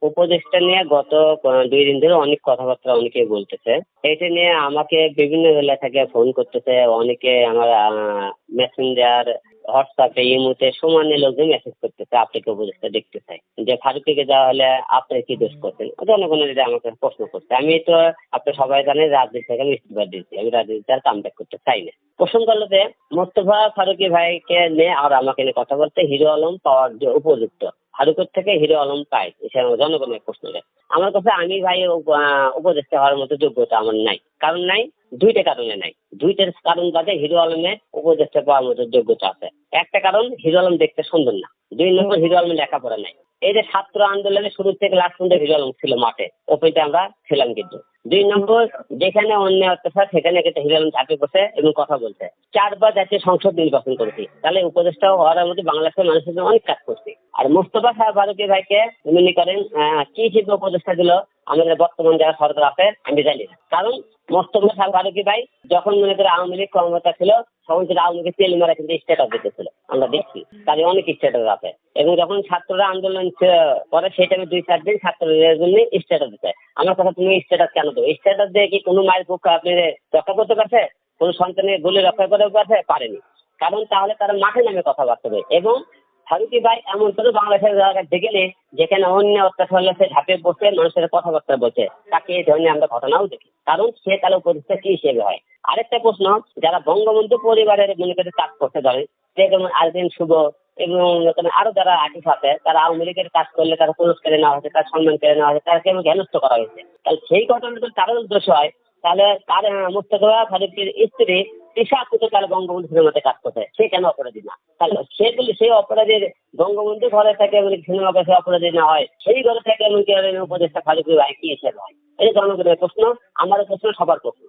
উপদেশটা নিয়ে গত 2 দিন ধরে অনেক কথাবার্তা অনেকে বলতেছে। এটা নিয়ে আমাকে বিভিন্ন জেলা থেকে ফোন করতেছে, অনেকে আমার মেসেঞ্জার, হোয়াটসঅ্যাপে, ইমোতে সমানে লোকজন মেসেজ করতেছে, আপনাকে উপদেশটা দেখতে চাই যে ফারুকীকে দেওয়া হলে আপনি কি দোষ করছেন। জনগণের এটা আমাকে প্রশ্ন করছে। আমি তো আপনি সবাই জানেন রাজনীতি থেকে আমি ইস্তফা দিয়েছি, আমি রাজনীতি আর কামব্যাক করতে চাই না। প্রসঙ্গ হলো যে মোস্তফা ফারুকী ভাইকে নিয়ে আর আমাকে নিয়ে কথা বলতে হিরো আলম পাওয়ার যে উপযুক্ত, ফারুকের থেকে হিরো আলম পায়, জনগণের প্রশ্ন। আমার কাছে আমি ভাই উপদেষ্টা হওয়ার মতো যোগ্যতা আমার নাই। কারণ নাই, দুইটা কারণে নাই। দুইটার কারণ বাদে হিরো আলমের উপদেষ্টা পাওয়ার মতো যোগ্যতা আছে। একটা কারণ, হিরো আলম দেখতে সুন্দর না। 2 নম্বর, হিরো আলমের লেখাপড়া নাই। এই যে ছাত্র আন্দোলনের শুরু থেকে লাস্ট পর্যন্ত হিরো আলম ছিল মাঠে, ওপেনটা আমরা ছিলাম কিন্তু। 2 নম্বর, যেখানে অন্য অত্যাচার সেখানে কিন্তু হিরো আলম ঝাঁপে বসে এবং কথা বলছে। 4বার জাতীয় সংসদ নির্বাচন করেছি, তাহলে উপদেষ্টা হওয়ার মধ্যে বাংলাদেশের মানুষের জন্য অনেক কাজ করছি। আর মোস্তফা ফারুকী ভাইকে মনে করেন কি হিসেবে উপদেষ্টা দিল আমাদের বর্তমান যারা সরকার আছে আমি জানি না। কারণ মোস্তফা ফারুকী ভাই যখন মনে করে আওয়ামী লীগ ক্ষমতা ছিল তখন কিন্তু আওয়ামী লীগের তেল মারা কিন্তু স্ট্যাটাস দিতেছিল, আমরা দেখছি। তাদের অনেক স্ট্যাটাস আছে। এবং যখন ছাত্ররা আন্দোলন করে সেই টাইমে 2-4 দিন ছাত্রদের জন্য স্ট্যাটাস দিতে। আমার কথা, তুমি স্ট্যাটাস কেন দেবো? স্ট্যাটাস দিয়ে কি কোনো মায়ের পক্ষ আপনি রক্ষা করতে পারছে? কোনো সন্তানের বলে রক্ষা করতে পারছে? পারেনি। কারণ তাহলে তারা মাঠে নামে কথাবার্তা দেয়। এবং ফারুকী ভাই এমন কোনো বাংলাদেশের জায়গায় দেখে নেই যেখানে অন্য অত্যাচার হলে সে ঝাঁপে বসে মানুষের কথাবার্তা বলছে, তাকে এই ধরনের আমরা ঘটনাও দেখি। কারণ সে তাহলে উপদেষ্টা কি হিসেবে হয়? আরেকটা প্রশ্ন, যারা বঙ্গবন্ধু পরিবারের মনে করে কাজ করতে ধরে, যেমন আরদিন শুভ এবং আরো যারা আর্টিস্ট আছে, তারা আওয়ামী লীগের কাজ করলে তারা পুরস্কারে নেওয়া হয়েছে, তার সম্মান কেড়ে নেওয়া হয়েছে, তারা কেমন হেনস্থ করা হয়েছে। তাহলে সেই ঘটনাটা যদি তারও উদ্দেশ্য হয়, তাহলে তার মোস্তফা ফারুকীর স্ত্রী তৃষা আপু তো তাহলে বঙ্গবন্ধু সিনেমাতে কাজ করছে, সে কেন অপরাধী না? তাহলে সে বলি সেই অপরাধীর বঙ্গবন্ধু ঘরে থেকে সিনেমা কাছে অপরাধী না হয়, সেই ঘরে থেকে উপদেষ্টা ফারুকী ভাই কি হিসেবে হয়? এই জনগণের প্রশ্ন, আমারও প্রশ্ন, সবার প্রশ্ন।